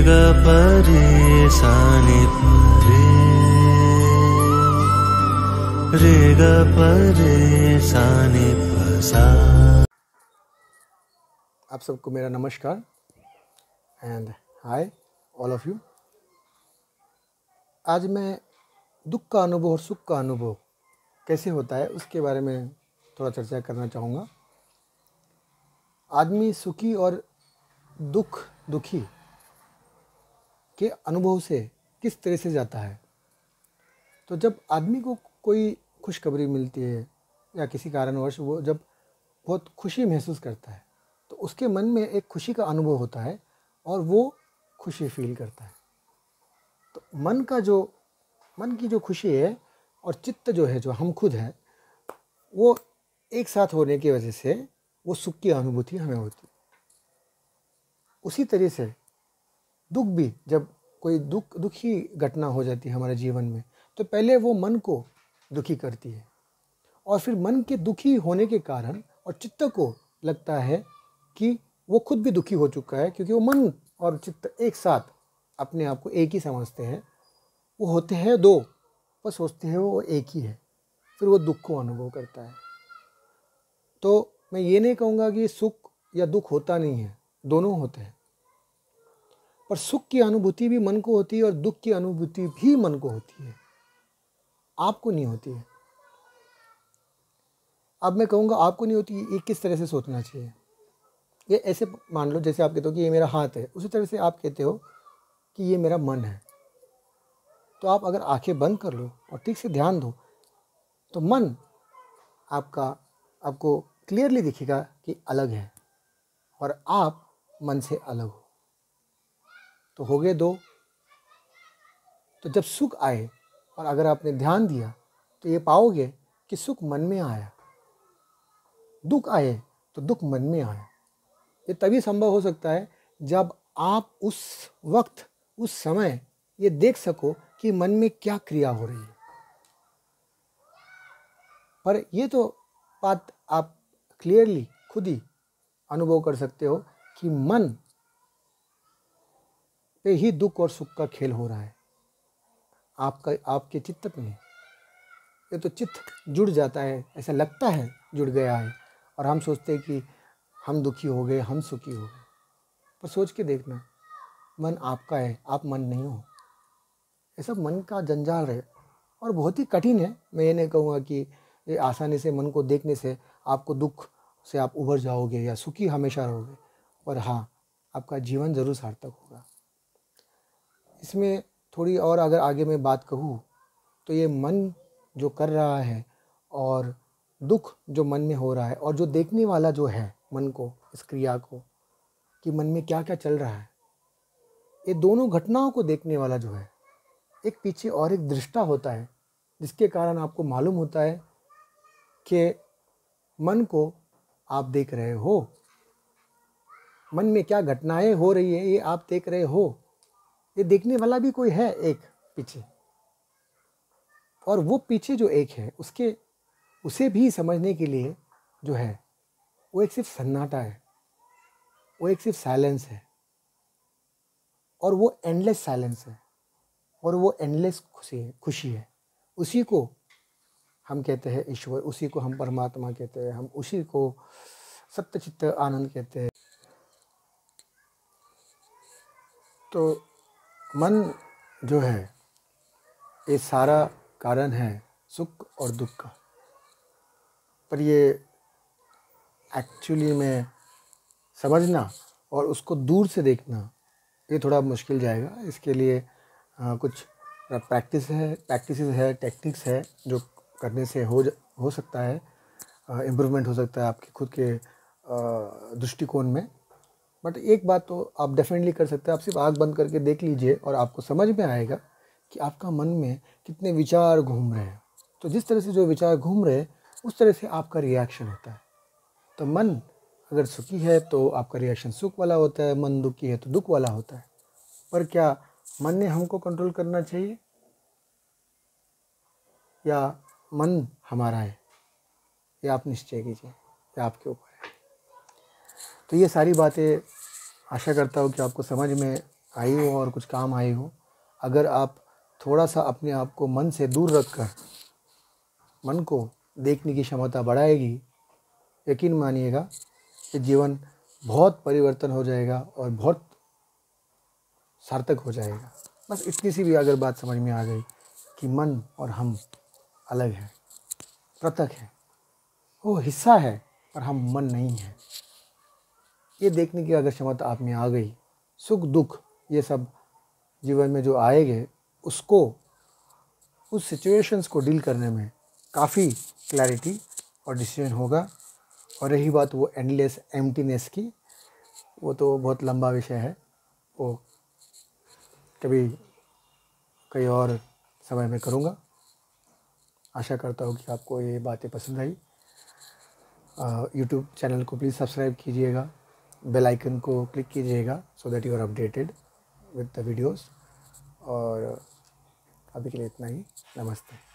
गा परे सा नि रे गा परे सा नि प सा। आप सबको मेरा नमस्कार and hi all of you. आज मैं दुख का अनुभव और सुख का अनुभव कैसे होता है उसके बारे में थोड़ा चर्चा करना चाहूँगा। आदमी सुखी और दुखी के अनुभव से किस तरह से जाता है। तो जब आदमी को कोई खुशखबरी मिलती है या किसी कारणवश वो जब बहुत खुशी महसूस करता है तो उसके मन में एक खुशी का अनुभव होता है और वो खुशी फील करता है। तो मन की जो खुशी है और चित्त जो है, जो हम खुद हैं, वो एक साथ होने की वजह से वो सुख की अनुभूति हमें होती है। उसी तरह से दुख भी, जब कोई दुखी घटना हो जाती है हमारे जीवन में तो पहले वो मन को दुखी करती है और फिर मन के दुखी होने के कारण और चित्त को लगता है कि वो खुद भी दुखी हो चुका है, क्योंकि वो मन और चित्त एक साथ अपने आप को एक ही समझते हैं। वो होते हैं दो पर सोचते हैं वो एक ही है, फिर वो दुख को अनुभव करता है। तो मैं ये नहीं कहूँगा कि सुख या दुख होता नहीं है, दोनों होते हैं, पर सुख की अनुभूति भी मन को होती है और दुख की अनुभूति भी मन को होती है, आपको नहीं होती है। अब मैं कहूँगा आपको नहीं होती, ये किस तरह से सोचना चाहिए। ये ऐसे मान लो जैसे आप कहते हो कि ये मेरा हाथ है, उसी तरह से आप कहते हो कि ये मेरा मन है। तो आप अगर आंखें बंद कर लो और ठीक से ध्यान दो तो मन आपको क्लियरली दिखेगा कि अलग है और आप मन से अलग हो। तो हो गए दो। तो जब सुख आए और अगर आपने ध्यान दिया तो ये पाओगे कि सुख मन में आया, दुख आए तो दुख मन में आया। ये तभी संभव हो सकता है जब आप उस वक्त, उस समय ये देख सको कि मन में क्या क्रिया हो रही है। पर ये तो बात आप क्लियरली खुद ही अनुभव कर सकते हो कि मन पे ही दुख और सुख का खेल हो रहा है, आपके चित्त पे नहीं। ये तो चित्त जुड़ जाता है, ऐसा लगता है जुड़ गया है और हम सोचते हैं कि हम दुखी हो गए, हम सुखी हो गए। पर सोच के देखना, मन आपका है, आप मन नहीं हो। ये सब मन का जंजाल है और बहुत ही कठिन है। मैं ये नहीं कहूँगा कि ये आसानी से मन को देखने से आपको दुख से आप उभर जाओगे या सुखी हमेशा रहोगे, पर हाँ, आपका जीवन ज़रूर सार्थक होगा। इसमें थोड़ी और अगर आगे मैं बात कहूँ तो ये मन जो कर रहा है और दुख जो मन में हो रहा है और जो देखने वाला जो है मन को, इस क्रिया को, कि मन में क्या क्या चल रहा है, ये दोनों घटनाओं को देखने वाला जो है, एक पीछे और एक दृष्टा होता है, जिसके कारण आपको मालूम होता है कि मन को आप देख रहे हो, मन में क्या घटनाएं हो रही है ये आप देख रहे हो। ये देखने वाला भी कोई है एक पीछे, और वो पीछे जो एक है उसे भी समझने के लिए जो है वो एक सिर्फ सन्नाटा है, वो एक सिर्फ साइलेंस है, और वो एंडलेस साइलेंस है और वो एंडलेस खुशी है। उसी को हम कहते हैं ईश्वर, उसी को हम परमात्मा कहते हैं, हम उसी को सत्य चित्त आनंद कहते हैं। तो मन जो है ये सारा कारण है सुख और दुख का, पर ये एक्चुअली में समझना और उसको दूर से देखना ये थोड़ा मुश्किल जाएगा। इसके लिए कुछ प्रैक्टिस है, टेक्निक्स है जो करने से हो सकता है, इम्प्रूवमेंट हो सकता है आपके खुद के दृष्टिकोण में। बट एक बात तो आप डेफिनेटली कर सकते हैं, आप सिर्फ आँख बंद करके देख लीजिए और आपको समझ में आएगा कि आपका मन में कितने विचार घूम रहे हैं। तो जिस तरह से जो विचार घूम रहे हैं उस तरह से आपका रिएक्शन होता है। तो मन अगर सुखी है तो आपका रिएक्शन सुख वाला होता है, मन दुखी है तो दुख वाला होता है। पर क्या मन ने हमको कंट्रोल करना चाहिए या मन हमारा है, ये आप निश्चय कीजिए, ये आपके ऊपर है। तो ये सारी बातें आशा करता हूँ कि आपको समझ में आई हो और कुछ काम आई हो, अगर आप थोड़ा सा अपने आप को मन से दूर रखकर मन को देखने की क्षमता बढ़ाएगी, यकीन मानिएगा कि जीवन बहुत परिवर्तन हो जाएगा और बहुत सार्थक हो जाएगा। बस इतनी सी भी अगर बात समझ में आ गई कि मन और हम अलग हैं, पृथक है, वो हिस्सा है पर हम मन नहीं है, ये देखने की अगर क्षमता आप में आ गई, सुख दुख ये सब जीवन में जो आएंगे उसको, उस सिचुएशंस को डील करने में काफ़ी क्लैरिटी और डिसीजन होगा। और रही बात वो एंडलेस एम्प्टीनेस की, वो तो बहुत लंबा विषय है, वो कभी कहीं और समय में करूँगा। आशा करता हूँ कि आपको ये बातें पसंद आई। यूट्यूब चैनल को प्लीज़ सब्सक्राइब कीजिएगा, बेल आइकन को क्लिक कीजिएगा so that you are updated with the videos. और अभी के लिए इतना ही। नमस्ते।